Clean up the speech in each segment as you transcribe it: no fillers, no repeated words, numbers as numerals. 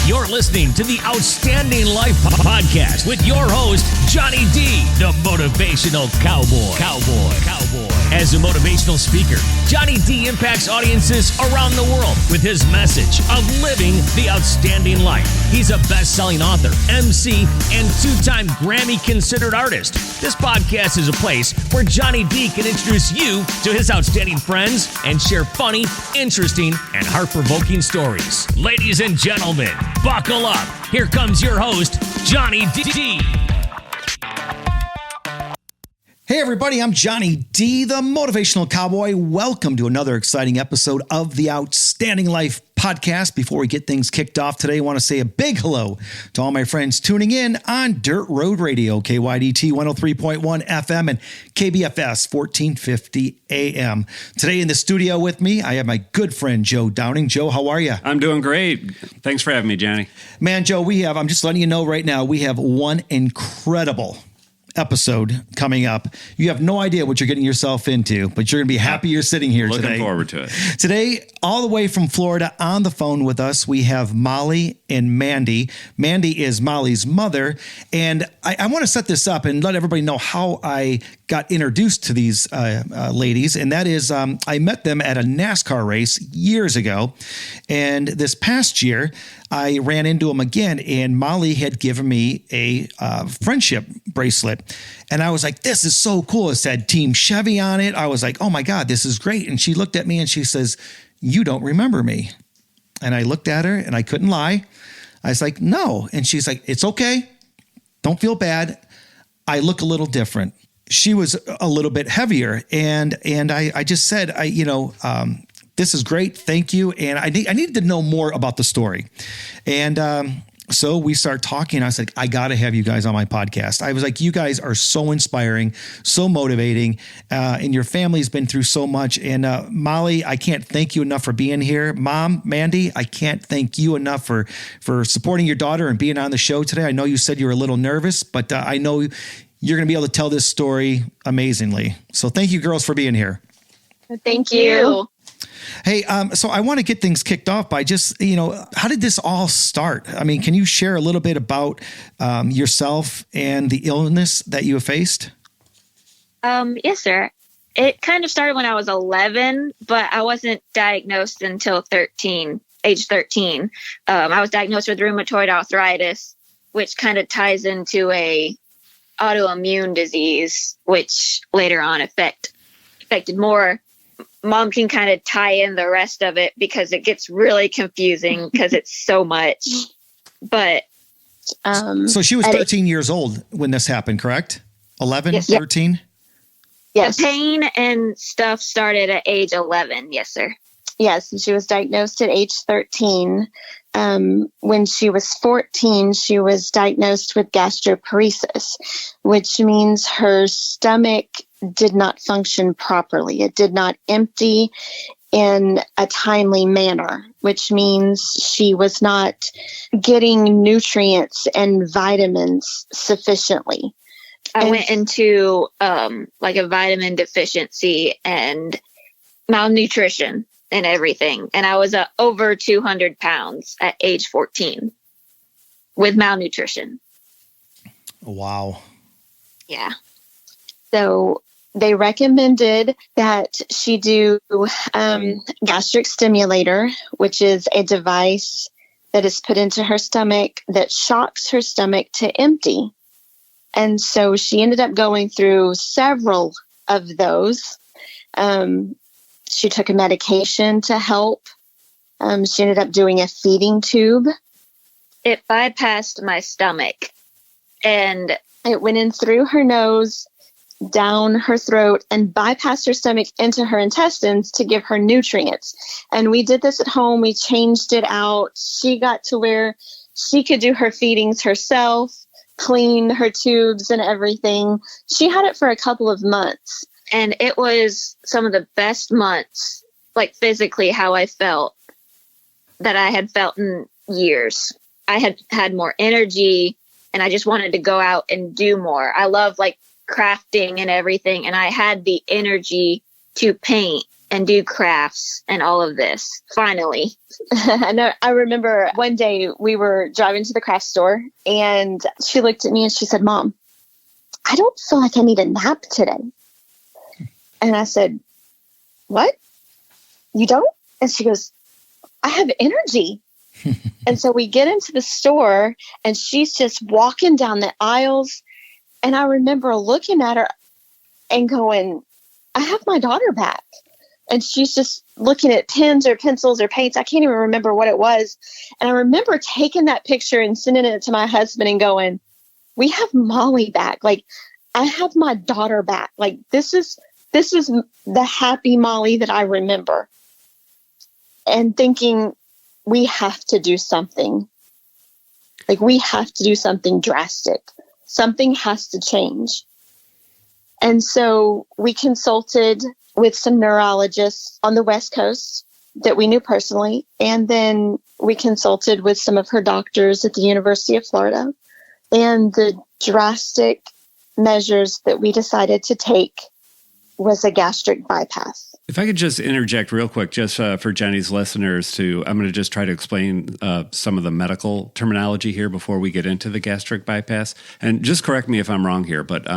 You're listening to the Outstanding Life Podcast with your host, Johnny D, the Motivational Cowboy. As a motivational speaker, Johnny D impacts audiences around the world with his message of living the outstanding life. He's a best-selling author, MC, and two-time Grammy-considered artist. This podcast is a place where Johnny D can introduce you to his outstanding friends and share funny, interesting, and heart-provoking stories. Ladies and gentlemen, buckle up. Here comes your host, Johnny D. Hey everybody, I'm Johnny D, the Motivational Cowboy. Welcome to another exciting episode of the Outstanding Life Podcast. Before we get things kicked off today, I want to say a big hello to all my friends tuning in on Dirt Road Radio, KYDT 103.1 FM and KBFS 1450 AM. Today in the studio with me, I have my good friend Joe Downing. Joe, how are you? I'm doing great. Thanks for having me, Johnny. Man, Joe, I'm just letting you know right now, we have one incredible episode coming up. You have no idea what you're getting yourself into, but you're going to be happy you're sitting here today. Looking forward to it. Today, all the way from Florida on the phone with us, we have Molly and Mandy. Mandy is Molly's mother. And I want to set this up and let everybody know how I got introduced to these ladies. And that is, I met them at a NASCAR race years ago. And this past year, I ran into them again, and Molly had given me a friendship bracelet. And I was like, this is so cool. It said Team Chevy on it. I was like, oh my God, this is great. And she looked at me and she says, you don't remember me. And I looked at her and I couldn't lie. I was like, no. And she's like, it's okay. Don't feel bad. I look a little different. She was a little bit heavier. And I just said, this is great. Thank you. And I needed to know more about the story. And so we start talking. I was like, I got to have you guys on my podcast. I was like, you guys are so inspiring, so motivating, and your family's been through so much. And Molly, I can't thank you enough for being here. Mom, Mandy, I can't thank you enough for supporting your daughter and being on the show today. I know you said you were a little nervous, but I know you're going to be able to tell this story amazingly. So thank you, girls, for being here. Thank you. Hey, so I want to get things kicked off by just, how did this all start? I mean, can you share a little bit about yourself and the illness that you have faced? Yes, sir. It kind of started when I was 11, but I wasn't diagnosed until age 13. I was diagnosed with rheumatoid arthritis, which kind of ties into a autoimmune disease, which later on affected more. Mom can kind of tie in the rest of it because it gets really confusing because it's so much. But so she was 13 years old when this happened, correct? 11, yes, 13? Yes. The pain and stuff started at age 11. Yes, sir. Yes. She was diagnosed at age 13. When she was 14, she was diagnosed with gastroparesis, which means her stomach did not function properly. It did not empty in a timely manner, which means she was not getting nutrients and vitamins sufficiently. I went into like a vitamin deficiency and malnutrition and everything. And I was over 200 pounds at age 14 with malnutrition. Wow. Yeah. So they recommended that she do gastric stimulator, which is a device that is put into her stomach that shocks her stomach to empty. And so she ended up going through several of those. She took a medication to help. She ended up doing a feeding tube. It bypassed my stomach and it went in through her nose, down her throat, and bypassed her stomach into her intestines to give her nutrients. And we did this at home. We changed it out. She got to where she could do her feedings herself, clean her tubes and everything. She had it for a couple of months. And it was some of the best months, like physically how I felt, that I had felt in years. I had more energy and I just wanted to go out and do more. I love like crafting and everything. And I had the energy to paint and do crafts and all of this. Finally. I remember one day we were driving to the craft store and she looked at me and she said, Mom, I don't feel like I need a nap today. And I said, what? You don't? And she goes, I have energy. And so we get into the store and she's just walking down the aisles. And I remember looking at her and going, I have my daughter back. And she's just looking at pens or pencils or paints. I can't even remember what it was. And I remember taking that picture and sending it to my husband and going, we have Molly back. Like, I have my daughter back. Like, this is the happy Molly that I remember. And thinking, we have to do something. Like, we have to do something drastic. Something has to change. And so we consulted with some neurologists on the West Coast that we knew personally. And then we consulted with some of her doctors at the University of Florida. And the drastic measures that we decided to take was a gastric bypass. If I could just interject real quick, just for Jenny's listeners, I'm going to just try to explain some of the medical terminology here before we get into the gastric bypass. And just correct me if I'm wrong here, but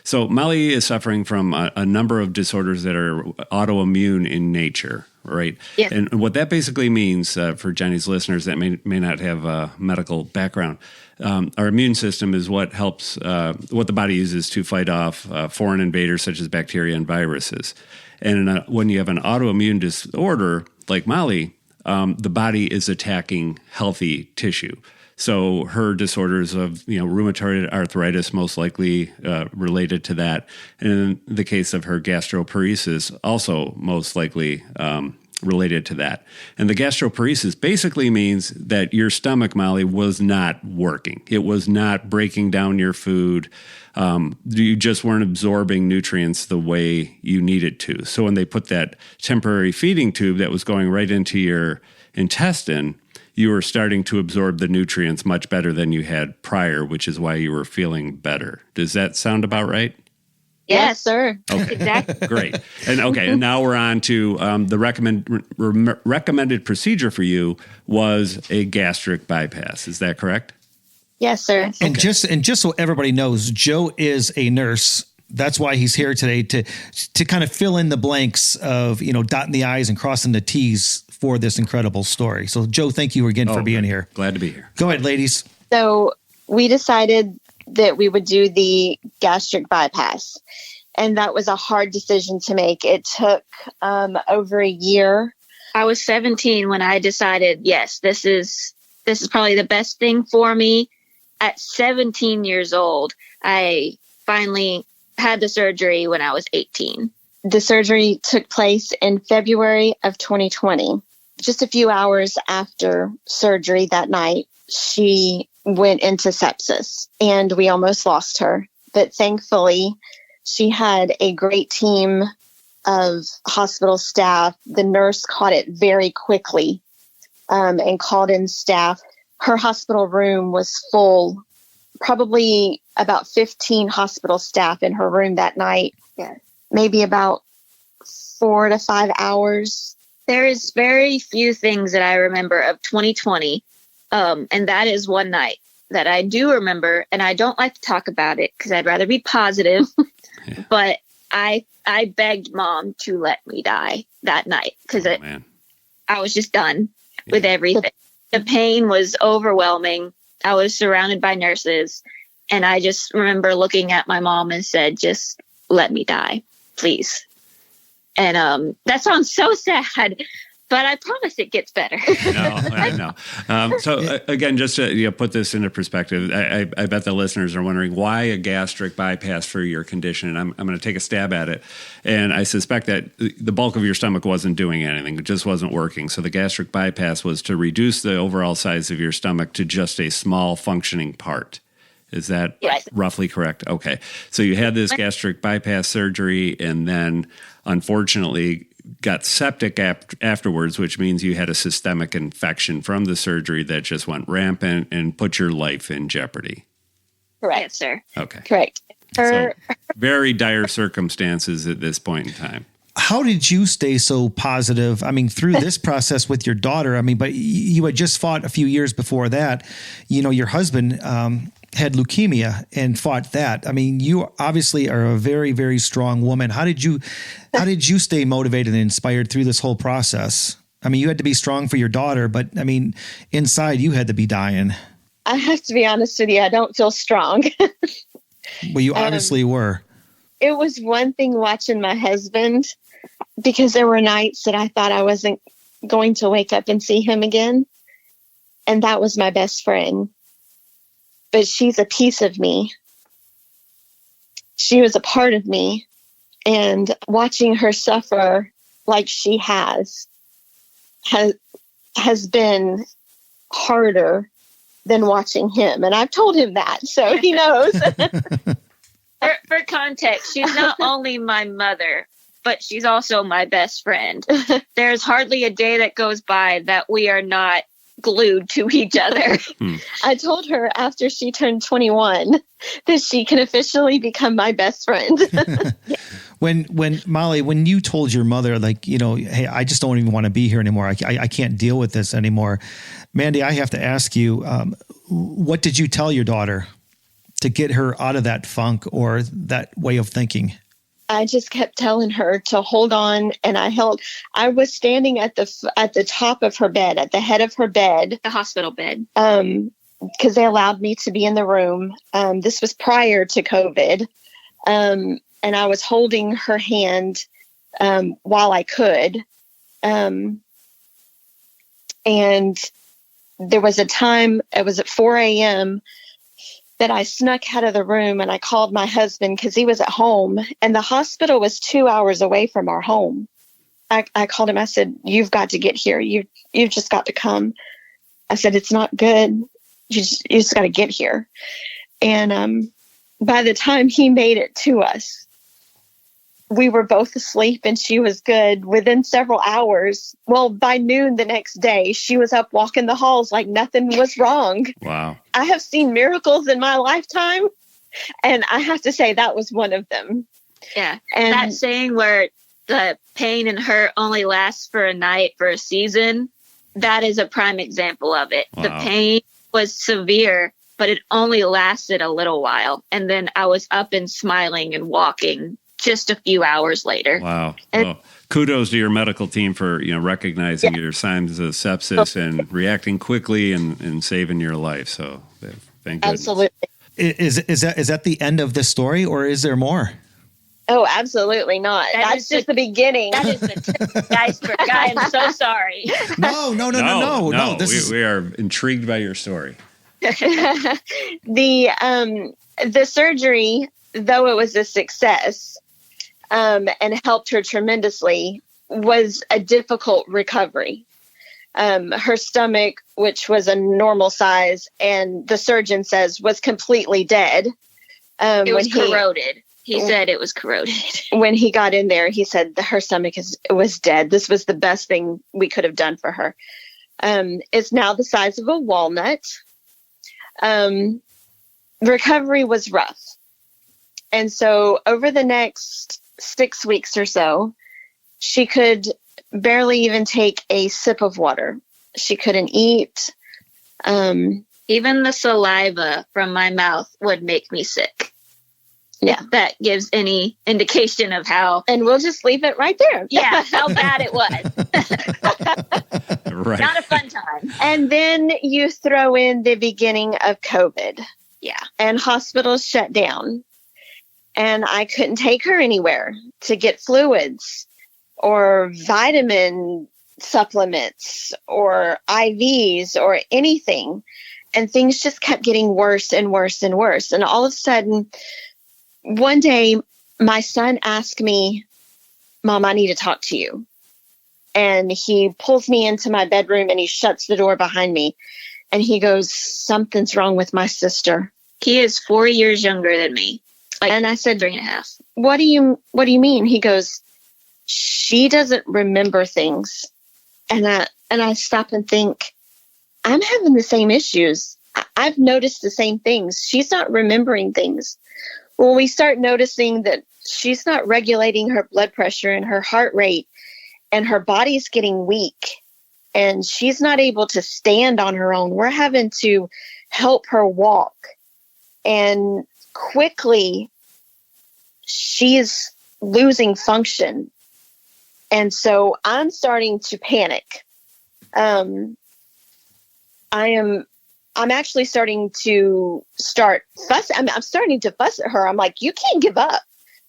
so Molly is suffering from a number of disorders that are autoimmune in nature, right? Yes. And what that basically means for Jenny's listeners that may not have a medical background, our immune system is what helps, what the body uses to fight off foreign invaders such as bacteria and viruses. And when you have an autoimmune disorder like Molly, the body is attacking healthy tissue. So her disorders of rheumatoid arthritis most likely related to that. And in the case of her gastroparesis, also most likely related to that. And the gastroparesis basically means that your stomach, Molly, was not working. It was not breaking down your food. You just weren't absorbing nutrients the way you needed to. So when they put that temporary feeding tube that was going right into your intestine, you were starting to absorb the nutrients much better than you had prior, which is why you were feeling better. Does that sound about right? Yes, sir. Okay. Exactly. Great. And now we're on to the recommended procedure for you was a gastric bypass. Is that correct? Yes, sir. And just so everybody knows, Joe is a nurse. That's why he's here today to kind of fill in the blanks of, dotting the I's and crossing the T's for this incredible story. So Joe, thank you again for being here. Glad to be here. Go ahead, ladies. So we decided that we would do the gastric bypass. And that was a hard decision to make. It took over a year. I was 17 when I decided, yes, this is probably the best thing for me. At 17 years old, I finally had the surgery when I was 18. The surgery took place in February of 2020. Just a few hours after surgery that night, she went into sepsis and we almost lost her. But thankfully, she had a great team of hospital staff. The nurse caught it very quickly and called in staff. Her hospital room was full, probably about 15 hospital staff in her room that night. Yeah. Maybe about 4 to 5 hours. There is very few things that I remember of 2020. And that is one night that I do remember. And I don't like to talk about it because I'd rather be positive. Yeah. But I begged Mom to let me die that night because I was just done with everything. The pain was overwhelming. I was surrounded by nurses. And I just remember looking at my mom and said, just let me die, please. And that sounds so sad, but I promise it gets better. I know. So again, just to put this into perspective, I bet the listeners are wondering why a gastric bypass for your condition. And I'm going to take a stab at it. And I suspect that the bulk of your stomach wasn't doing anything. It just wasn't working. So the gastric bypass was to reduce the overall size of your stomach to just a small functioning part. Is that roughly correct? Okay. So you had this gastric bypass surgery and then unfortunately got septic afterwards, which means you had a systemic infection from the surgery that just went rampant and put your life in jeopardy. Correct, sir. Okay. Correct. So very dire circumstances at this point in time. how did you stay so positive? I mean, through this process with your daughter, I mean, but you had just fought a few years before that. You know, your husband had leukemia and fought that. I mean, you obviously are a very, very strong woman. How did you stay motivated and inspired through this whole process? I mean, you had to be strong for your daughter, but I mean, inside you had to be dying. I have to be honest with you, I don't feel strong. Well, you obviously were. It was one thing watching my husband, because there were nights that I thought I wasn't going to wake up and see him again. And that was my best friend. But she's a piece of me. She was a part of me. And watching her suffer like she has been harder than watching him. And I've told him that, so he knows. For context, she's not only my mother, but she's also my best friend. There's hardly a day that goes by that we are not glued to each other. I told her after she turned 21 that she can officially become my best friend. When Molly, when you told your mother, like, you know, hey, I just don't even want to be here anymore. I can't deal with this anymore. Mandy, I have to ask you, what did you tell your daughter to get her out of that funk or that way of thinking? I just kept telling her to hold on, and I was standing at the top of her bed, at the head of her bed, The hospital bed. because they allowed me to be in the room. This was prior to COVID. And I was holding her hand while I could. And there was a time, it was at 4 a.m., that I snuck out of the room and I called my husband because he was at home, and the hospital was 2 hours away from our home. I called him. I said, "You've got to get here. You've just got to come." I said, "It's not good. You just got to get here." And by the time he made it to us, we were both asleep and she was good. Within several hours, well, by noon the next day, she was up walking the halls like nothing was wrong. Wow. I have seen miracles in my lifetime, and I have to say that was one of them. Yeah. And That saying where the pain and hurt only lasts for a night, for a season, that is a prime example of it. Wow. The pain was severe, but it only lasted a little while. And then I was up and smiling and walking just a few hours later. Wow. And- Well, kudos to your medical team for, recognizing your signs of sepsis and reacting quickly and saving your life. So thank goodness. Absolutely. Is that the end of this story, or is there more? Oh, absolutely not. That That's is just the beginning. That is the tip of the iceberg. I am so sorry. No. This We are intrigued by your story. The surgery, though it was a success, and helped her tremendously, was a difficult recovery. Her stomach, which was a normal size, and the surgeon says was completely dead. It was corroded. He said it was corroded. When he got in there, he said her stomach was dead. This was the best thing we could have done for her. It's now the size of a walnut. Recovery was rough. And so over the next 6 weeks or so, she could barely even take a sip of water. She couldn't eat. Even the saliva from my mouth would make me sick. Yeah. If that gives any indication of how. And we'll just leave it right there. Yeah, how bad it was. Right. Not a fun time. And then you throw in the beginning of COVID. Yeah. And hospitals shut down. And I couldn't take her anywhere to get fluids or vitamin supplements or IVs or anything. And things just kept getting worse and worse and worse. And all of a sudden, one day, my son asked me, "Mom, I need to talk to you." And he pulls me into my bedroom and he shuts the door behind me. And he goes, "Something's wrong with my sister." He is 4 years younger than me. And I said, 3.5. What do you mean? He goes, "She doesn't remember things." And I stop and think, I'm having the same issues. I've noticed the same things. She's not remembering things. Well, we start noticing that she's not regulating her blood pressure and her heart rate, and her body's getting weak, and she's not able to stand on her own. We're having to help her walk. And quickly, she's losing function. And so I'm starting to panic. I'm actually starting to fuss. I'm starting to fuss at her. I'm like, you can't give up.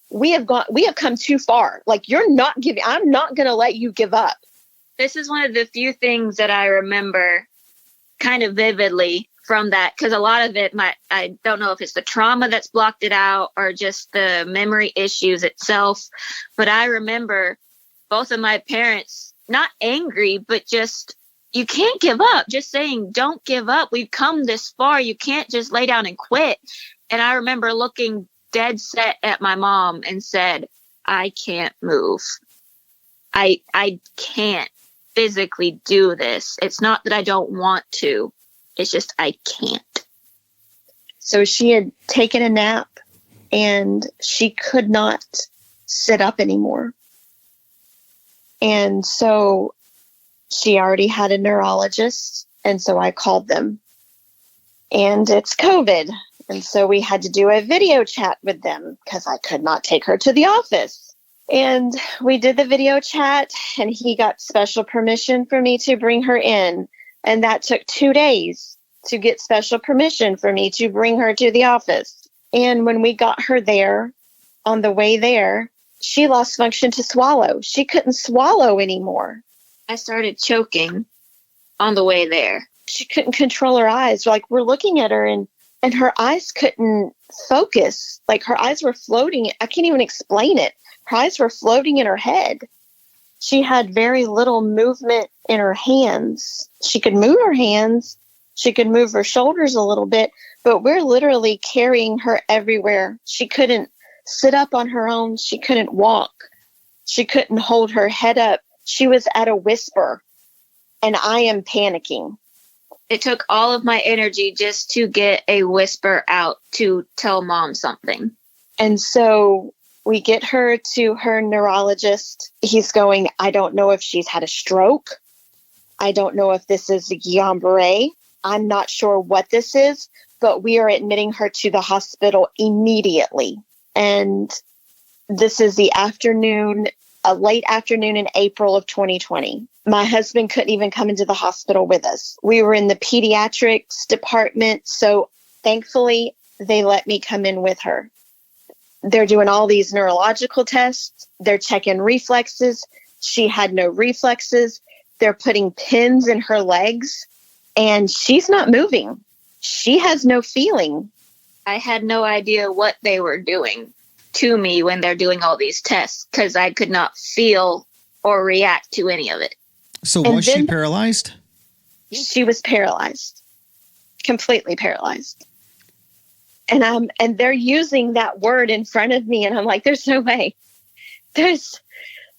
We have come too far. Like, I'm not going to let you give up. This is one of the few things that I remember kind of vividly from that, because a lot of it, I don't know if it's the trauma that's blocked it out or just the memory issues itself. But I remember both of my parents, not angry, but just, you can't give up. Just saying, don't give up. We've come this far. You can't just lay down and quit. And I remember looking dead set at my mom and said, I can't move. I can't physically do this. It's not that I don't want to. It's just I can't. So she had taken a nap and she could not sit up anymore. And so she already had a neurologist. And so I called them. And it's COVID. And so we had to do a video chat with them because I could not take her to the office. And we did the video chat, and he got special permission for me to bring her in. And that took 2 days to get special permission for me to bring her to the office. And when we got her there, on the way there, she lost function to swallow. She couldn't swallow anymore. I started choking on the way there. She couldn't control her eyes. Like, we're looking at her and her eyes couldn't focus. Like, her eyes were floating. I can't even explain it. Her eyes were floating in her head. She had very little movement in her hands. She could move her hands. She could move her shoulders a little bit, but we're literally carrying her everywhere. She couldn't sit up on her own. She couldn't walk. She couldn't hold her head up. She was at a whisper, and I am panicking. It took all of my energy just to get a whisper out to tell mom something. And so we get her to her neurologist. He's going, I don't know if she's had a stroke. I don't know if this is a Guillain-Barré. I'm not sure what this is, but we are admitting her to the hospital immediately. And this is the afternoon, a late afternoon in April of 2020. My husband couldn't even come into the hospital with us. We were in the pediatrics department, so thankfully they let me come in with her. They're doing all these neurological tests. They're checking reflexes. She had no reflexes. They're putting pins in her legs, and she's not moving. She has no feeling. I had no idea what they were doing to me when they're doing all these tests, because I could not feel or react to any of it. So was she paralyzed? She was paralyzed, completely paralyzed. And they're using that word in front of me, and I'm like, there's no way. There's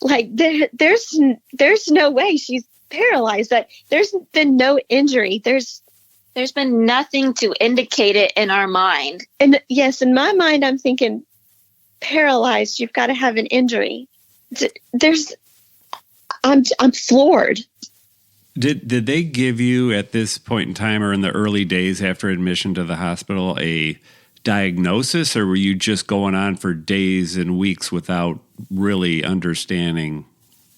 no way she's paralyzed. That there's been no injury. There's been nothing to indicate it in our mind. And yes, in my mind, I'm thinking, paralyzed, you've got to have an injury. I'm floored. Did they give you at this point in time or in the early days after admission to the hospital a diagnosis, or were you just going on for days and weeks without really understanding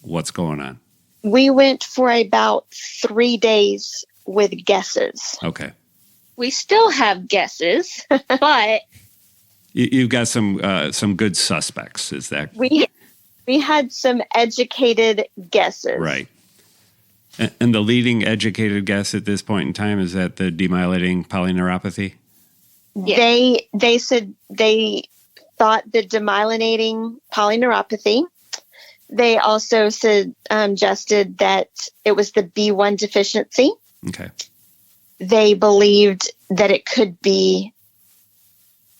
what's going on? We went for about 3 days with guesses. Okay. We still have guesses, but You've got some good suspects, is that? We had some educated guesses. Right. And the leading educated guess at this point in time, is that the demyelinating polyneuropathy? Yeah. They said they thought the demyelinating polyneuropathy. They also suggested that it was the B1 deficiency. Okay. They believed that it could be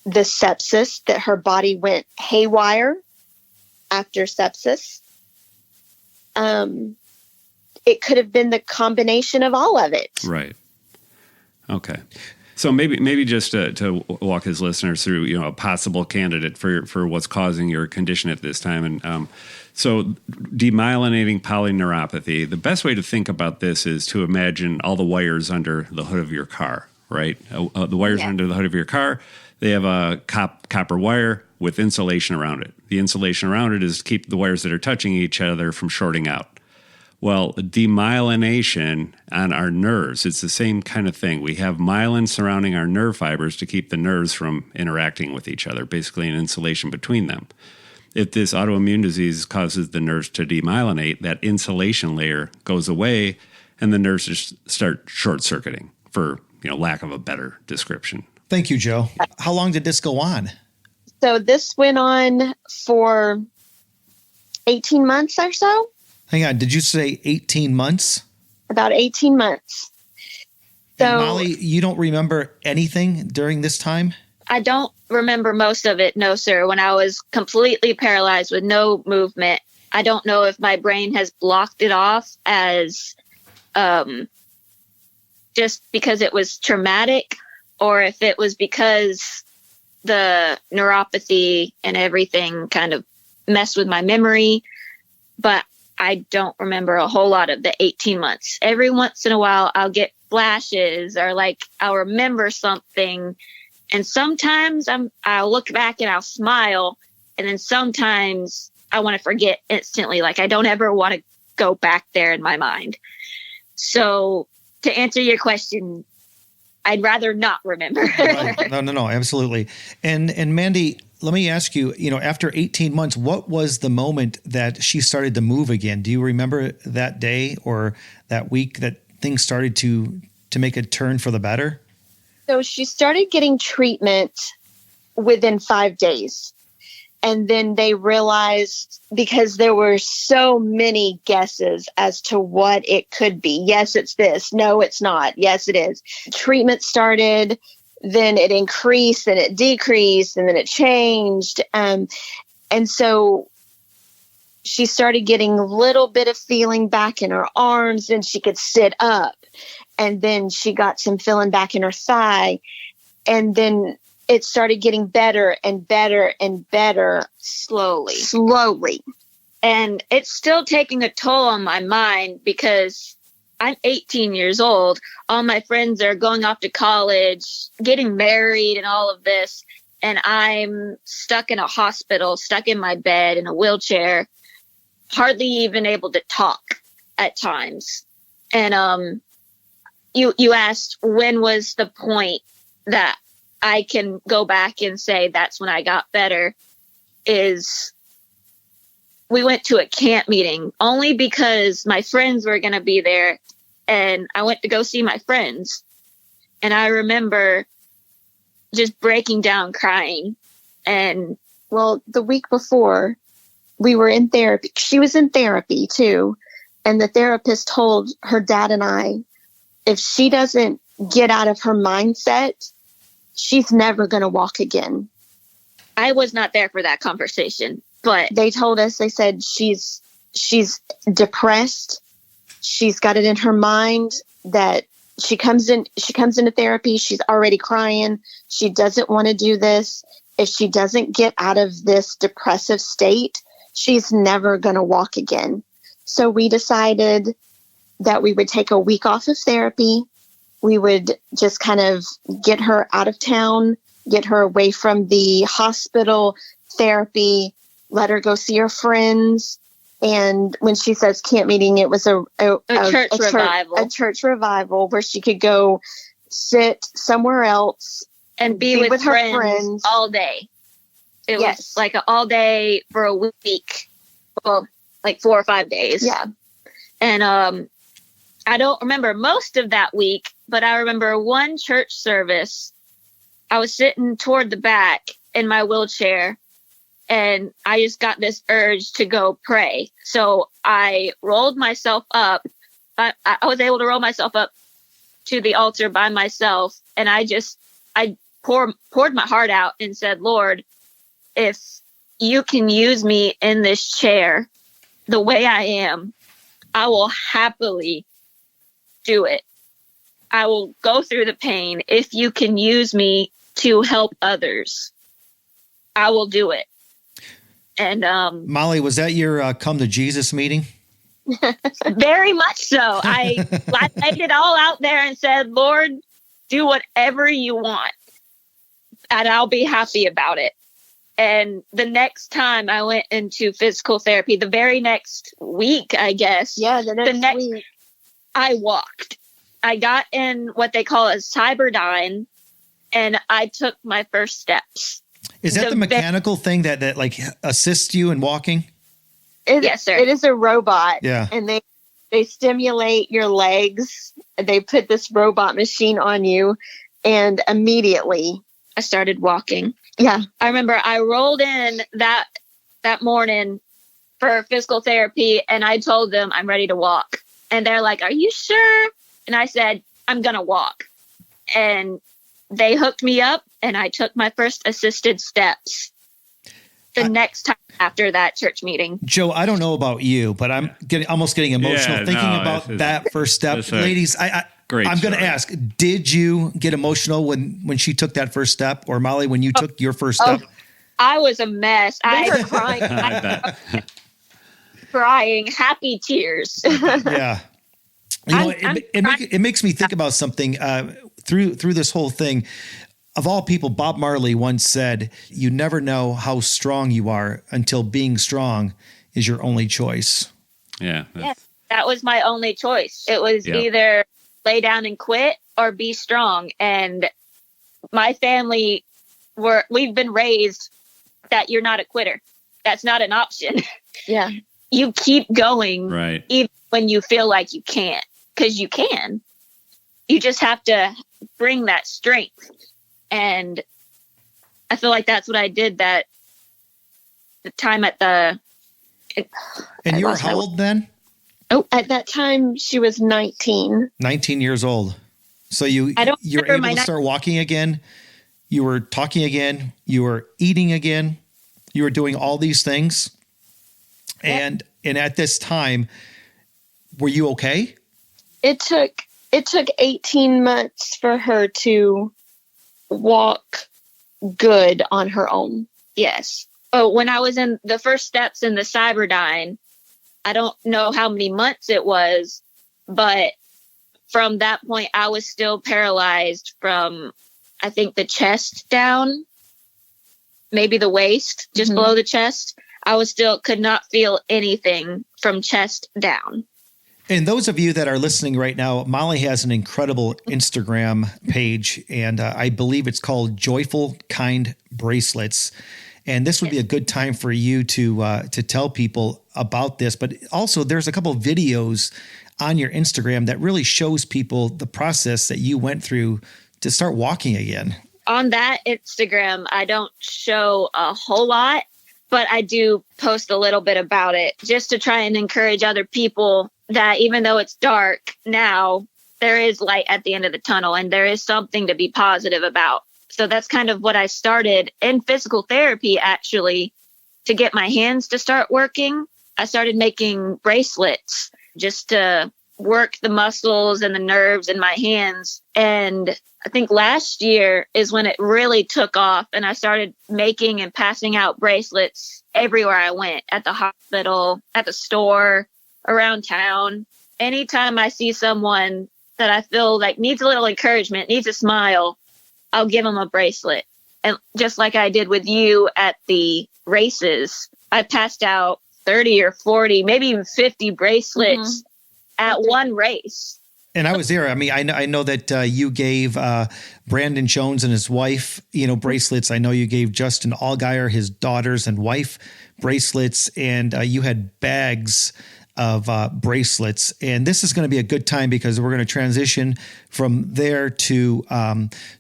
the sepsis, that her body went haywire after sepsis. It could have been the combination of all of it. Right. Okay. So maybe just to walk his listeners through, a possible candidate for what's causing your condition at this time. And so demyelinating polyneuropathy, the best way to think about this is to imagine all the wires under the hood of your car, right? The wires under the hood of your car, they have a copper wire with insulation around it. The insulation around it is to keep the wires that are touching each other from shorting out. Well, demyelination on our nerves, it's the same kind of thing. We have myelin surrounding our nerve fibers to keep the nerves from interacting with each other, basically an insulation between them. If this autoimmune disease causes the nerves to demyelinate, that insulation layer goes away and the nerves just start short-circuiting, for lack of a better description. Thank you, Joe. How long did this go on? So this went on for 18 months or so. Hang on. Did you say 18 months? About 18 months. So, and Molly, you don't remember anything during this time? I don't remember most of it, no, sir. When I was completely paralyzed with no movement, I don't know if my brain has blocked it off as just because it was traumatic, or if it was because the neuropathy and everything kind of messed with my memory. But I don't remember a whole lot of the 18 months. Every once in a while, I'll get flashes or I'll remember something. And sometimes I'll look back and I'll smile. And then sometimes I want to forget instantly. I don't ever want to go back there in my mind. So to answer your question, I'd rather not remember. Right. No, absolutely. And Mandy, let me ask you, after 18 months, what was the moment that she started to move again? Do you remember that day or that week that things started to make a turn for the better? So she started getting treatment within 5 days. And then they realized, because there were so many guesses as to what it could be. Yes, it's this. No, it's not. Yes, it is. Treatment started. Then it increased, then it decreased, and then it changed. And so she started getting a little bit of feeling back in her arms, and she could sit up. And then she got some feeling back in her thigh. And then it started getting better and better and better slowly. And it's still taking a toll on my mind because I'm 18 years old. All my friends are going off to college, getting married and all of this. And I'm stuck in a hospital, stuck in my bed in a wheelchair, hardly even able to talk at times. And you asked when was the point that I can go back and say that's when I got better. Is we went to a camp meeting only because my friends were going to be there, and I went to go see my friends. And I remember just breaking down crying. And well, the week before we were in therapy, she was in therapy too. And the therapist told her dad and I, if she doesn't get out of her mindset, she's never going to walk again. I was not there for that conversation, but they told us, they said she's depressed. She's got it in her mind that she comes into therapy. She's already crying. She doesn't want to do this. If she doesn't get out of this depressive state, she's never going to walk again. So we decided that we would take a week off of therapy. We would just kind of get her out of town, get her away from the hospital therapy, let her go see her friends. And when she says camp meeting, it was a church revival where she could go sit somewhere else and be with her friends all day. It was like all day for a week. Well, like 4 or 5 days. Yeah. And I don't remember most of that week, but I remember one church service. I was sitting toward the back in my wheelchair, and I just got this urge to go pray. So I rolled myself up. I was able to roll myself up to the altar by myself, and I poured my heart out and said, Lord, if you can use me in this chair the way I am, I will happily do it. I will go through the pain. If you can use me to help others, I will do it. And Molly, was that your come to Jesus meeting? very much so. I laid it all out there and said, Lord, do whatever you want, and I'll be happy about it. And the next time I went into physical therapy, the very next week, I guess. Yeah, the next week. I walked. I got in what they call a Cyberdyne, and I took my first steps. Is that the mechanical thing that like assists you in walking? Yes, sir. It is a robot. Yeah. And they stimulate your legs. They put this robot machine on you, and immediately I started walking. Yeah. I remember I rolled in that morning for physical therapy, and I told them I'm ready to walk. And they're like, "Are you sure?" And I said, "I'm going to walk." And they hooked me up, and I took my first assisted steps the next time after that church meeting. Joe, I don't know about you, but I'm almost getting emotional thinking about that first step. Ladies, I'm going to ask, did you get emotional when she took that first step, or Molly, when you took your first step? I was a mess. I was crying. Crying, happy tears. Yeah. You know, it makes me think about something through this whole thing. Of all people, Bob Marley once said, "You never know how strong you are until being strong is your only choice." Yeah. Yes, that was my only choice. It was either lay down and quit or be strong. And my family we've been raised that you're not a quitter. That's not an option. Yeah. You keep going, right, even when you feel like you can't, because you can. You just have to bring that strength. And I feel like that's what I did the time at the... And you were how old then? Oh, at that time, she was 19. 19 years old. So you're able to start walking again. You were talking again. You were eating again. You were doing all these things. And at this time, were you okay? It took 18 months for her to walk good on her own. Yes. Oh, when I was in the first steps in the Cyberdyne, I don't know how many months it was, but from that point, I was still paralyzed from, I think, the chest down, maybe the waist, just below the chest. I could not feel anything from chest down. And those of you that are listening right now, Molly has an incredible Instagram page, and I believe it's called Joyful Kind Bracelets. And this would be a good time for you to tell people about this. But also, there's a couple of videos on your Instagram that really shows people the process that you went through to start walking again. On that Instagram, I don't show a whole lot, but I do post a little bit about it just to try and encourage other people that even though it's dark now, there is light at the end of the tunnel, and there is something to be positive about. So that's kind of what I started in physical therapy, actually, to get my hands to start working. I started making bracelets just to work the muscles and the nerves in my hands. And I think last year is when it really took off, and I started making and passing out bracelets everywhere I went, at the hospital, at the store, around town. Anytime I see someone that I feel like needs a little encouragement, needs a smile, I'll give them a bracelet. And just like I did with you at the races, I passed out 30 or 40, maybe even 50 bracelets at one race. And I was there. I mean, I know that you gave Brandon Jones and his wife, bracelets. I know you gave Justin Allgaier, his daughters and wife, bracelets, and you had bags of bracelets. And this is going to be a good time because we're going to transition from there to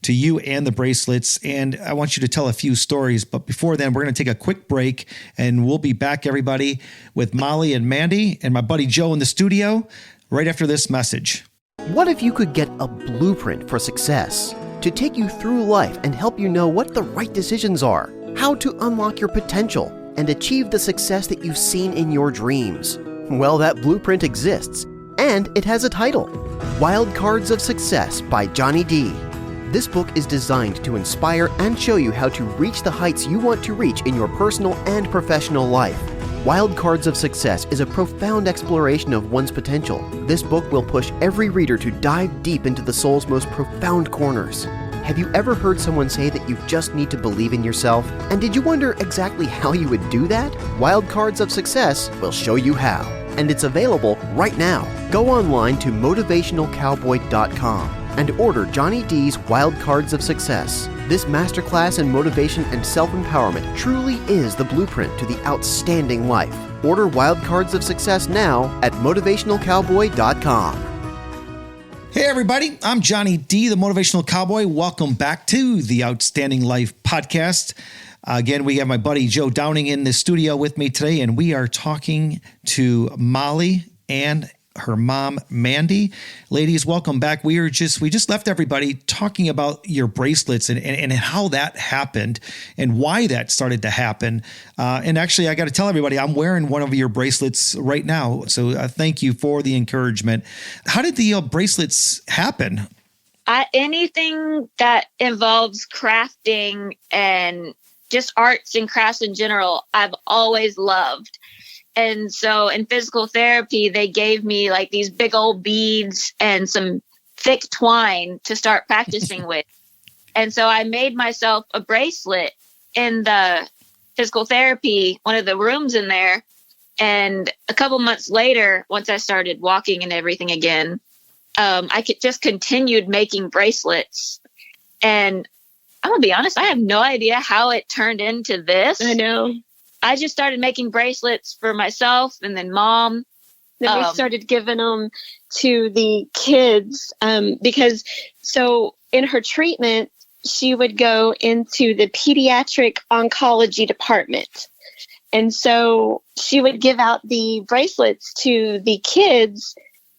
you and the bracelets. And I want you to tell a few stories. But before then, we're going to take a quick break, and we'll be back, everybody, with Molly and Mandy and my buddy Joe in the studio right after this message. What if you could get a blueprint for success to take you through life and help you know what the right decisions are, how to unlock your potential, and achieve the success that you've seen in your dreams? Well, that blueprint exists, And it has a title, Wild Cards of Success by Johnny D. This book is designed to inspire and show you how to reach the heights you want to reach in your personal and professional life. Wild Cards of Success is a profound exploration of one's potential. This book will push every reader to dive deep into the soul's most profound corners. Have you ever heard someone say that you just need to believe in yourself? And did you wonder exactly how you would do that? Wild Cards of Success will show you how. And it's available right now. Go online to motivationalcowboy.com and order Johnny D's Wild Cards of Success. This masterclass in motivation and self-empowerment truly is the blueprint to the outstanding life. Order Wild Cards of Success now at motivationalcowboy.com. Hey everybody, I'm Johnny D, the Motivational Cowboy. Welcome back to the Outstanding Life podcast. Again, we have my buddy Joe Downing in the studio with me today, and we are talking to Molly and her mom, Mandy. Ladies, welcome back. We just left everybody talking about your bracelets and how that happened and why that started to happen. And actually, I got to tell everybody, I'm wearing one of your bracelets right now. So thank you for the encouragement. How did the bracelets happen? Anything that involves crafting and just arts and crafts in general, I've always loved. And so in physical therapy, they gave me like these big old beads and some thick twine to start practicing with. And so I made myself a bracelet in the physical therapy, one of the rooms in there. And a couple months later, once I started walking and everything again, I just continued making bracelets. And I'm going to be honest, I have no idea how it turned into this. I know. I just started making bracelets for myself and then mom. Then we started giving them to the kids because so in her treatment, she would go into the pediatric oncology department. And so she would give out the bracelets to the kids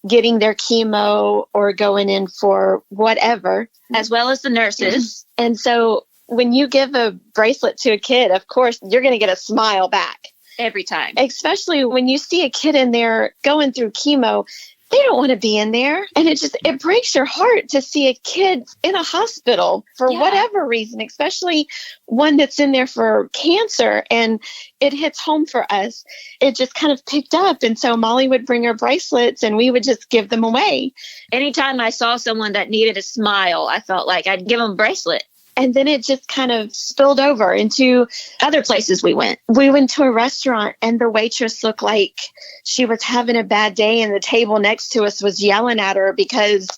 getting their chemo or going in for whatever. As well as the nurses. And so when you give a bracelet to a kid, of course, you're going to get a smile back. Every time. Especially when you see a kid in there going through chemo, they don't want to be in there. And it breaks your heart to see a kid in a hospital for whatever reason, especially one that's in there for cancer. And it hits home for us. It just kind of picked up. And so Molly would bring her bracelets and we would just give them away. Anytime I saw someone that needed a smile, I felt like I'd give them a bracelet. And then it just kind of spilled over into other places we went. We went to a restaurant and the waitress looked like she was having a bad day and the table next to us was yelling at her because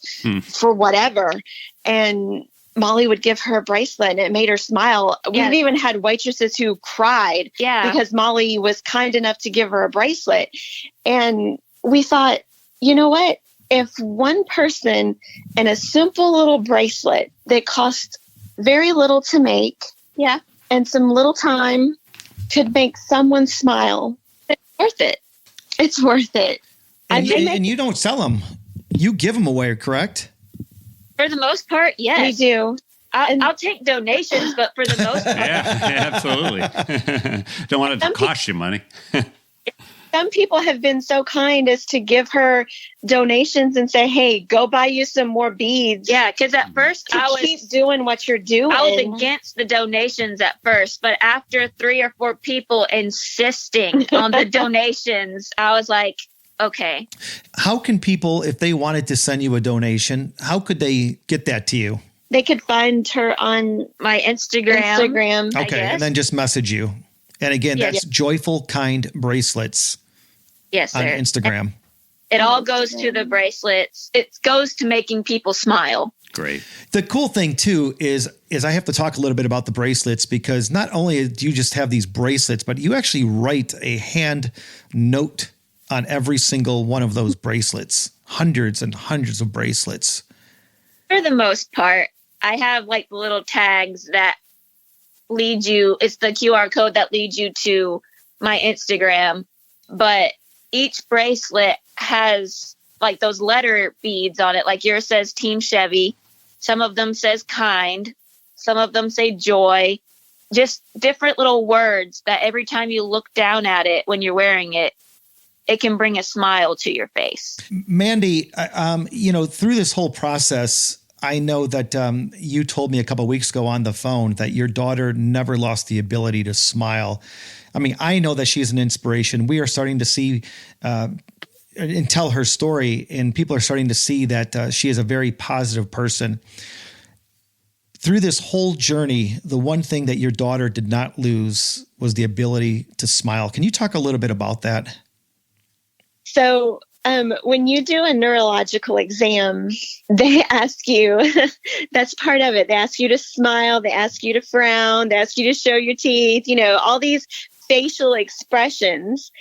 for whatever. And Molly would give her a bracelet and it made her smile. Yes. We've even had waitresses who cried because Molly was kind enough to give her a bracelet. And we thought, you know what? If one person and a simple little bracelet that cost very little to make, and some little time could make someone smile, it's worth it. It's worth it. And you don't sell them. You give them away, correct? For the most part, yes. We do. I'll take donations, but for the most part. Yeah, absolutely. Don't want it to cost you money. Some people have been so kind as to give her donations and say, hey, go buy you some more beads. Yeah, because at first keep doing what you're doing. I was against the donations at first, but after 3 or 4 people insisting on the donations, I was like, okay. How can people, if they wanted to send you a donation, how could they get that to you? They could find her on my Instagram. Okay, and then just message you. And again, that's Joyful Kind Bracelets. Yes, sir. On Instagram. It all goes to the bracelets. It goes to making people smile. Great. The cool thing too is I have to talk a little bit about the bracelets because not only do you just have these bracelets, but you actually write a hand note on every single one of those bracelets. Hundreds and hundreds of bracelets. For the most part, I have like the little tags that lead you. It's the QR code that leads you to my Instagram, but each bracelet has like those letter beads on it. Like yours says Team Chevy. Some of them says kind. Some of them say joy. Just different little words that every time you look down at it when you're wearing it, it can bring a smile to your face. Mandy, through this whole process, I know that you told me a couple of weeks ago on the phone that your daughter never lost the ability to smile. I mean, I know that she's an inspiration. We are starting to see and tell her story, and people are starting to see that she is a very positive person. Through this whole journey, the one thing that your daughter did not lose was the ability to smile. Can you talk a little bit about that? So when you do a neurological exam, they ask you, that's part of it. They ask you to smile. They ask you to frown. They ask you to show your teeth, all these facial expressions.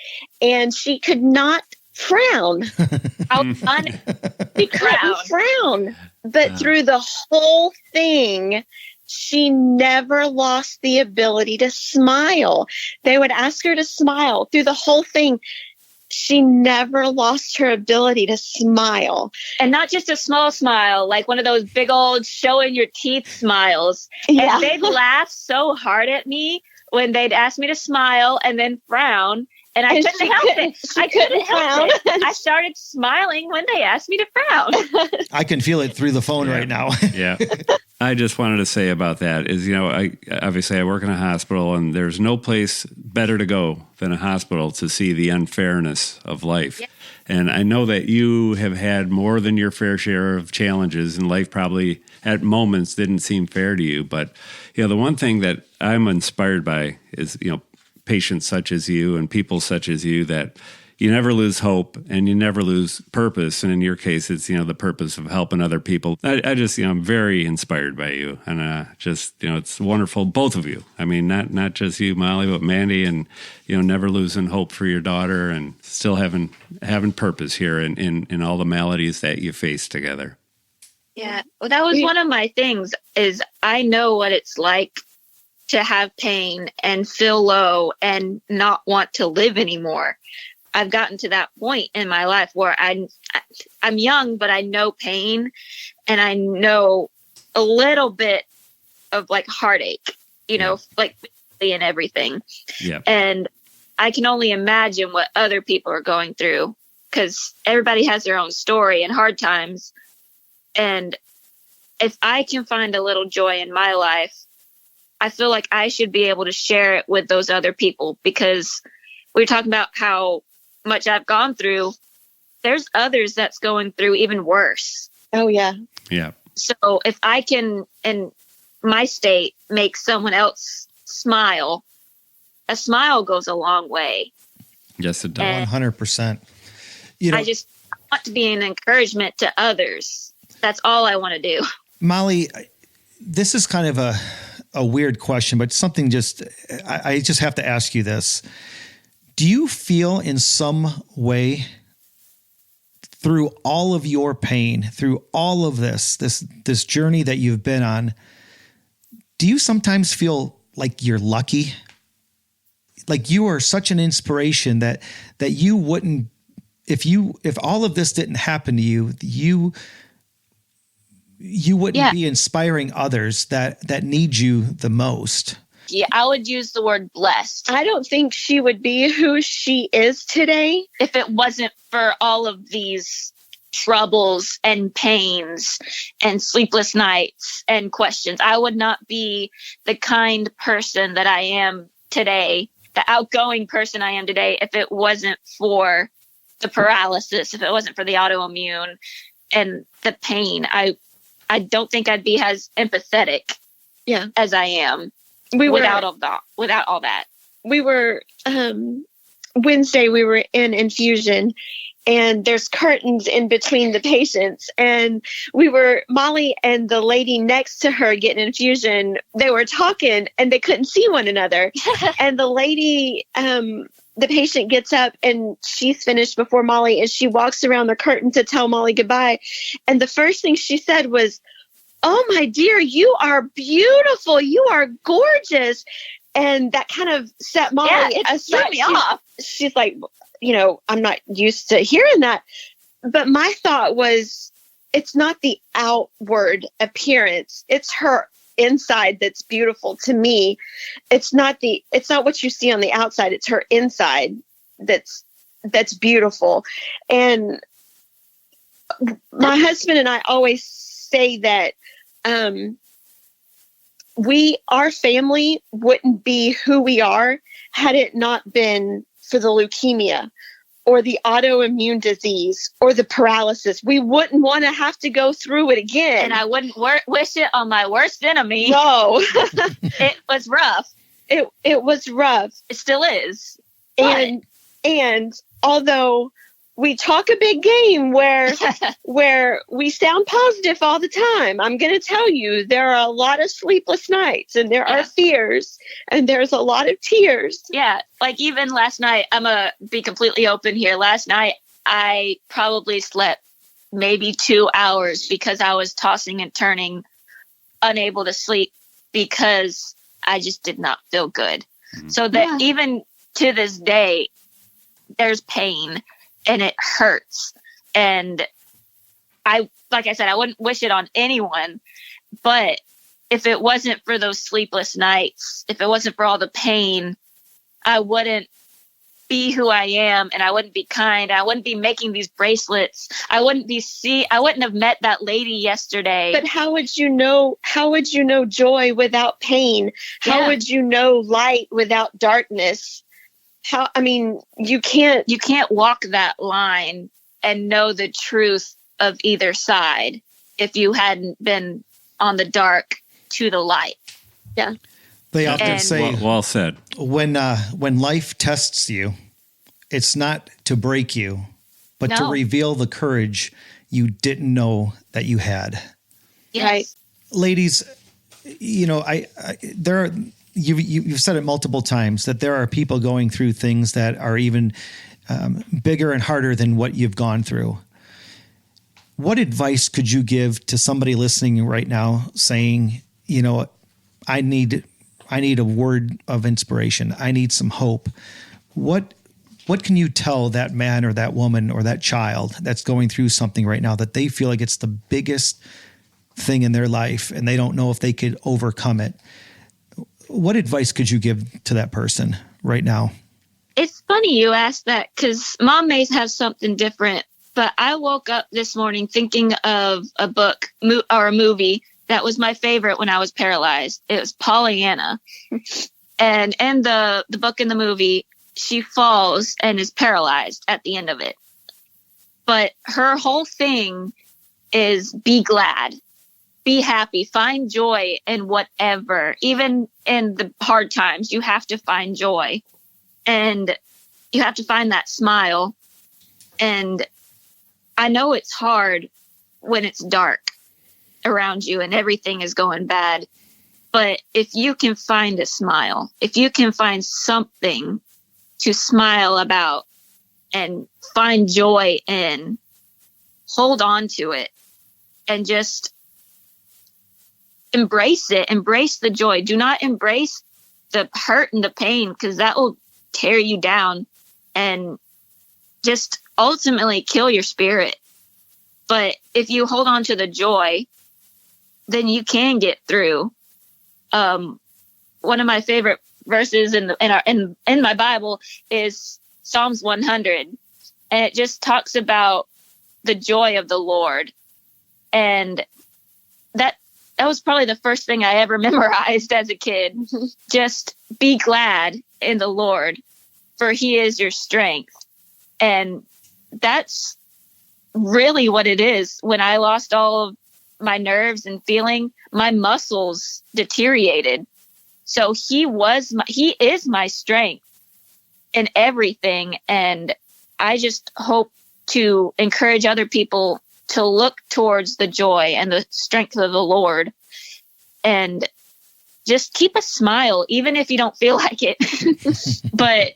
And she could not frown. How fun! She couldn't frown. But through the whole thing, she never lost the ability to smile. They would ask her to smile through the whole thing. She never lost her ability to smile. And not just a small smile, like one of those big old showing your teeth smiles. Yeah. And they'd laugh so hard at me when they'd ask me to smile and then frown. And I couldn't help it. I couldn't help it. I started smiling when they asked me to frown. I can feel it through the phone right now. Yeah. I just wanted to say about that is, I work in a hospital, and there's no place better to go than a hospital to see the unfairness of life. Yeah. And I know that you have had more than your fair share of challenges, and life probably at moments didn't seem fair to you. But, the one thing that I'm inspired by is, patients such as you and people such as you, that you never lose hope and you never lose purpose. And in your case, it's, the purpose of helping other people. I just, I'm very inspired by you. And it's wonderful, both of you. I mean, not just you, Molly, but Mandy, and, never losing hope for your daughter and still having purpose here in all the maladies that you face together. Yeah. Well, that was one of my things is I know what it's like to have pain and feel low and not want to live anymore. I've gotten to that point in my life where I'm young, but I know pain and I know a little bit of like heartache, like and everything. Yeah. And I can only imagine what other people are going through because everybody has their own story and hard times. And if I can find a little joy in my life, I feel like I should be able to share it with those other people because we were talking about how much I've gone through. There's others that's going through even worse. Oh, yeah. Yeah. So if I can, in my state, make someone else smile, a smile goes a long way. Yes, it does. 100%. I just want to be an encouragement to others. That's all I want to do. Molly, this is kind of a weird question, but something I just have to ask you this. Do you feel in some way through all of your pain, through all of this journey that you've been on, do you sometimes feel like you're lucky? Like you are such an inspiration that you wouldn't, if all of this didn't happen to you wouldn't be inspiring others that need you the most. Yeah, I would use the word blessed. I don't think she would be who she is today if it wasn't for all of these troubles and pains and sleepless nights and questions. I would not be the kind person that I am today, the outgoing person I am today, if it wasn't for the paralysis, if it wasn't for the autoimmune and the pain. I don't think I'd be as empathetic as I am without all that. We were, Wednesday, we were in infusion and there's curtains in between the patients. And Molly and the lady next to her getting infusion, they were talking and they couldn't see one another. And the lady, the patient gets up and she's finished before Molly and she walks around the curtain to tell Molly goodbye. And the first thing she said was, "Oh, my dear, you are beautiful. You are gorgeous." And that kind of set Molly it threw me off. She's like, I'm not used to hearing that. But my thought was, it's not the outward appearance. It's her inside that's beautiful to me. It's not what you see on the outside. It's her inside that's that's beautiful. And my husband and I always say that our family wouldn't be who we are had it not been for the leukemia or the autoimmune disease or the paralysis. We wouldn't want to have to go through it again. And I wouldn't wish it on my worst enemy. No. It was rough. It was rough. It still is. And although we talk a big game where we sound positive all the time, I'm going to tell you there are a lot of sleepless nights, and there are fears, and there's a lot of tears. Yeah, like even last night, I'm going to be completely open here. Last night, I probably slept maybe 2 hours because I was tossing and turning, unable to sleep because I just did not feel good. So that even to this day, there's pain and it hurts. And like I said, I wouldn't wish it on anyone, but if it wasn't for those sleepless nights, if it wasn't for all the pain, I wouldn't be who I am, and I wouldn't be kind. I wouldn't be making these bracelets. I wouldn't have met that lady yesterday. But how would you know joy without pain? How would you know light without darkness? You can't walk that line and know the truth of either side if you hadn't been on the dark to the light. Yeah. They often say, well said. When life tests you, it's not to break you, but to reveal the courage you didn't know that you had. Yes. Right. Ladies, you've said it multiple times that there are people going through things that are even bigger and harder than what you've gone through. What advice could you give to somebody listening right now saying, I need a word of inspiration. I need some hope. What can you tell that man or that woman or that child that's going through something right now that they feel like it's the biggest thing in their life and they don't know if they could overcome it? What advice could you give to that person right now? It's funny you asked that because Mom may have something different, but I woke up this morning thinking of a book or a movie that was my favorite when I was paralyzed. It was Pollyanna. And in the book and the movie, she falls and is paralyzed at the end of it. But her whole thing is be glad, be happy, find joy in whatever. Even in the hard times, you have to find joy. And you have to find that smile. And I know it's hard when it's dark around you and everything is going bad. But if you can find a smile, if you can find something to smile about and find joy in, hold on to it and just embrace it. Embrace the joy. Do not embrace the hurt and the pain, because that will tear you down and just ultimately kill your spirit. But if you hold on to the joy, then you can get through. One of my favorite verses in my Bible is Psalms 100, and it just talks about the joy of the Lord. And that was probably the first thing I ever memorized as a kid. Just be glad in the Lord, for He is your strength. And that's really what it is. When I lost all of my nerves and feeling, my muscles deteriorated. So He is my strength in everything. And I just hope to encourage other people to look towards the joy and the strength of the Lord and just keep a smile, even if you don't feel like it. But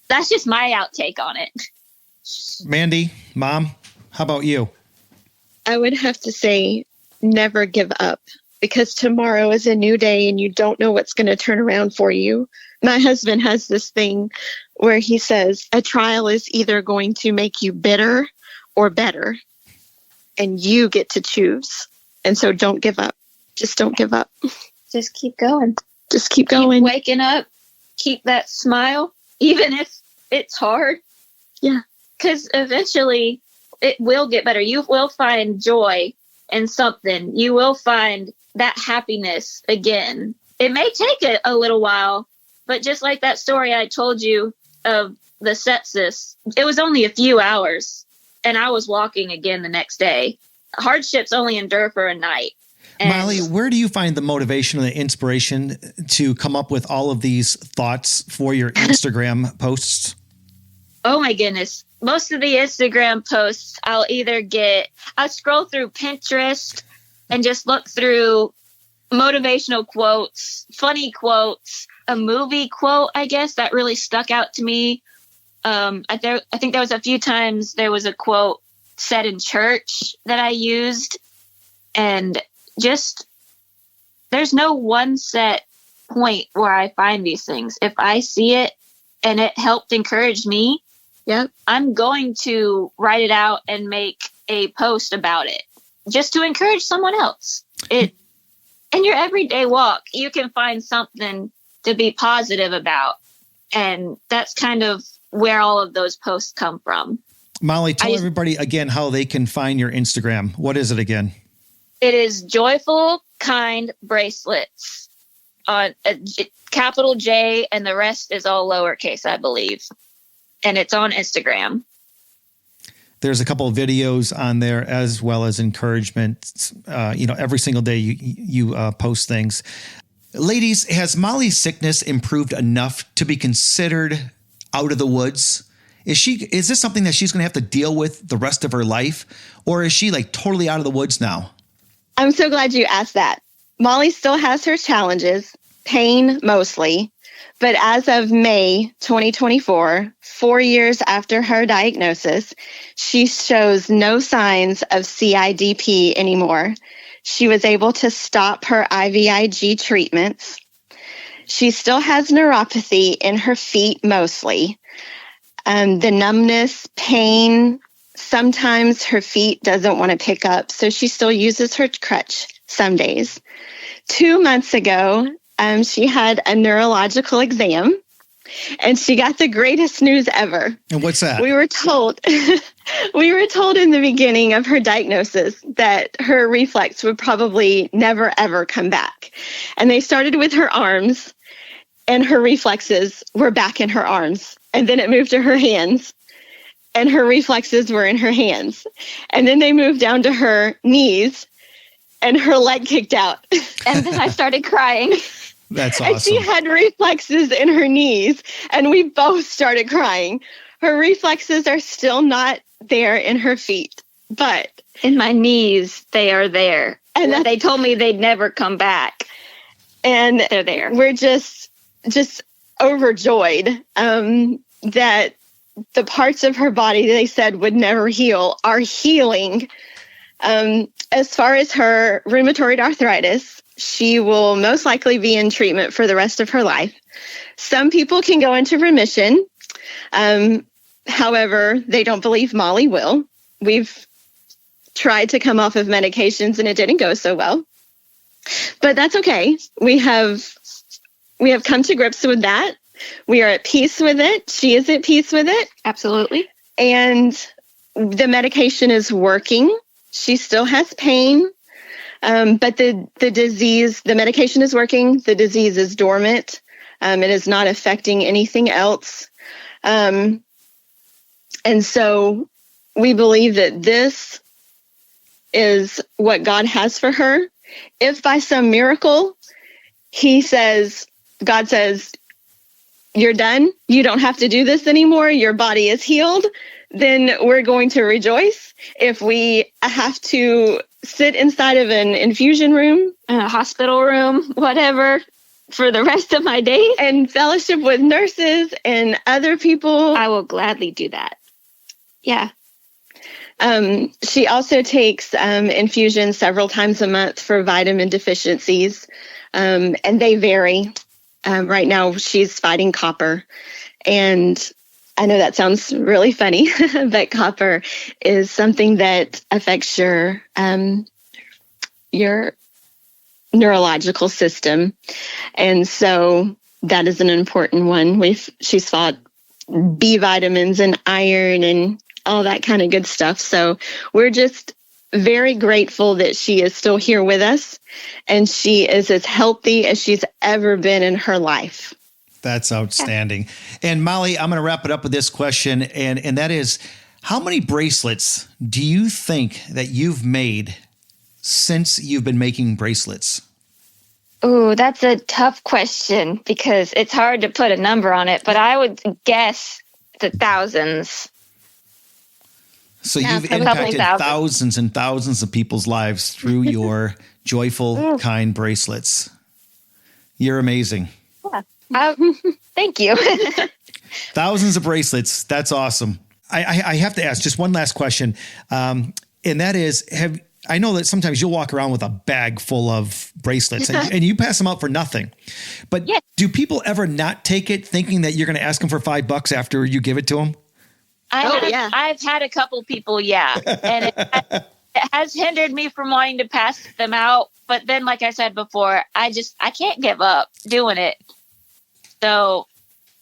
that's just my outtake on it. Mandy, Mom, how about you? I would have to say never give up, because tomorrow is a new day and you don't know what's going to turn around for you. My husband has this thing where he says a trial is either going to make you bitter or better, and you get to choose. And so don't give up. Just don't give up. Just keep going. Just keep going. Keep waking up. Keep that smile, even if it's hard. Yeah. Because eventually it will get better. You will find joy in something. You will find that happiness again. It may take a little while, but just like that story I told you of the sepsis, it was only a few hours and I was walking again the next day. Hardships only endure for a night. And Molly, where do you find the motivation and the inspiration to come up with all of these thoughts for your Instagram posts? oh my goodness. Most of the Instagram posts, I'll scroll through Pinterest and just look through motivational quotes, funny quotes, a movie quote, I guess, that really stuck out to me. I think there was a few times there was a quote said in church that I used, and just there's no one set point where I find these things. If I see it and it helped encourage me, Yep. I'm going to write it out and make a post about it just to encourage someone else. In your everyday walk, you can find something to be positive about. And that's kind of where all of those posts come from. Molly, tell everybody again how they can find your Instagram. What is it again? It is Joyful Kind Bracelets on a capital J, and the rest is all lowercase, I believe. And it's on Instagram. There's a couple of videos on there as well as encouragement. Every single day you post things. Ladies, has Molly's sickness improved enough to be considered out of the woods? Is this something that she's going to have to deal with the rest of her life? Or is she like totally out of the woods now? I'm so glad you asked that. Molly still has her challenges, pain mostly. But as of May 2024, 4 years after her diagnosis, she shows no signs of CIDP anymore. She was able to stop her IVIG treatments. She still has neuropathy in her feet mostly. The numbness, pain, sometimes her feet doesn't want to pick up, so she still uses her crutch some days. 2 months ago, she had a neurological exam, and she got the greatest news ever. And what's that? We were told in the beginning of her diagnosis that her reflex would probably never, ever come back. And they started with her arms, and her reflexes were back in her arms. And then it moved to her hands, and her reflexes were in her hands. And then they moved down to her knees, and her leg kicked out. And then I started crying. That's awesome. And she had reflexes in her knees, and we both started crying. Her reflexes are still not there in her feet, but in my knees, they are there. And they told me they'd never come back. And they're there. We're just overjoyed that the parts of her body they said would never heal are healing. As far as her rheumatoid arthritis, she will most likely be in treatment for the rest of her life. Some people can go into remission. However, they don't believe Molly will. We've tried to come off of medications and it didn't go so well. But that's okay. We have come to grips with that. We are at peace with it. She is at peace with it. Absolutely. And the medication is working. She still has pain. But the disease, the medication is working. The disease is dormant. It is not affecting anything else. And so we believe that this is what God has for her. If by some miracle, God says, you're done, you don't have to do this anymore, your body is healed, then we're going to rejoice. If we have to sit inside of an infusion room, a hospital room, whatever, for the rest of my days and fellowship with nurses and other people, I will gladly do that. Yeah. She also takes infusions several times a month for vitamin deficiencies, and they vary. Right now, she's fighting copper, and I know that sounds really funny, but copper is something that affects your neurological system, and so that is an important one. She's fought B vitamins and iron and all that kind of good stuff. So we're just very grateful that she is still here with us, and she is as healthy as she's ever been in her life. That's outstanding. And Molly, I'm going to wrap it up with this question, and that is, how many bracelets do you think that you've made since you've been making bracelets? Ooh, that's a tough question because it's hard to put a number on it, but I would guess the thousands. So you've impacted thousands and thousands of people's lives through your joyful, kind bracelets. You're amazing. Yeah. Thank you. Thousands of bracelets. That's awesome. I have to ask just one last question. And that is, I know that sometimes you'll walk around with a bag full of bracelets and you pass them out for nothing. But do people ever not take it thinking that you're going to ask them for $5 after you give it to them? I've had a couple people, and it has hindered me from wanting to pass them out. But then, like I said before, I can't give up doing it. So,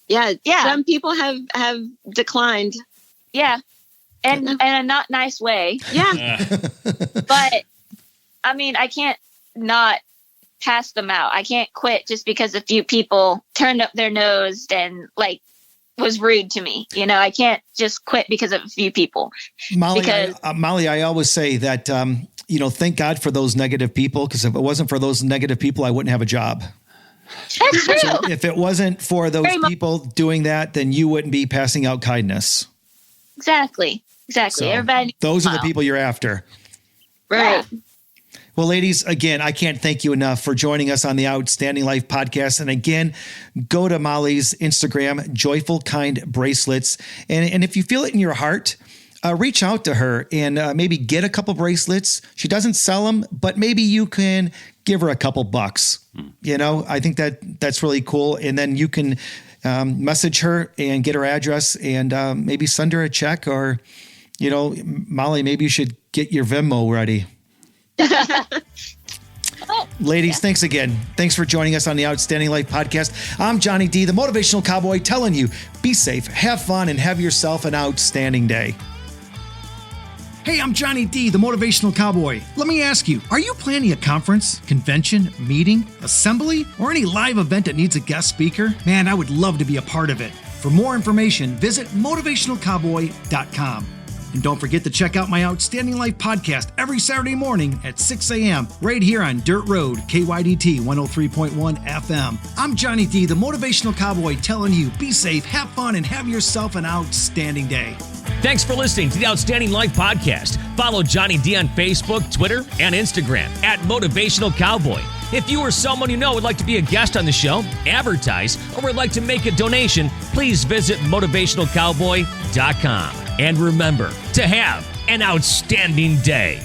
yeah. Some people have declined. Yeah. And in a not nice way. Yeah. But I mean, I can't not pass them out. I can't quit just because a few people turned up their nose and was rude to me. I can't just quit because of a few people. Molly, I always say that, thank God for those negative people, because if it wasn't for those negative people, I wouldn't have a job. That's true. So if it wasn't for those people doing that, then you wouldn't be passing out kindness. Exactly. So Everybody. Those are the people you're after. Right. Yeah. Well, ladies, again, I can't thank you enough for joining us on the Outstanding Life podcast. And again, go to Molly's Instagram, Joyful Kind Bracelets. And if you feel it in your heart, reach out to her and maybe get a couple bracelets. She doesn't sell them, but maybe you can give her a couple bucks. I think that's really cool. And then you can message her and get her address and maybe send her a check, or, Molly, maybe you should get your Venmo ready. Ladies, thanks again. Thanks for joining us on the Outstanding Life podcast. I'm Johnny D, the Motivational Cowboy, telling you, be safe, have fun, and have yourself an outstanding day. Hey, I'm Johnny D, the Motivational Cowboy. Let me ask you, are you planning a conference, convention, meeting, assembly, or any live event that needs a guest speaker? Man, I would love to be a part of it. For more information, visit motivationalcowboy.com. And don't forget to check out my Outstanding Life podcast every Saturday morning at 6 a.m. right here on Dirt Road, KYDT 103.1 FM. I'm Johnny D, the Motivational Cowboy, telling you, be safe, have fun, and have yourself an outstanding day. Thanks for listening to the Outstanding Life podcast. Follow Johnny D on Facebook, Twitter, and Instagram at Motivational Cowboy. If you or someone you know would like to be a guest on the show, advertise, or would like to make a donation, please visit motivationalcowboy.com. And remember to have an outstanding day.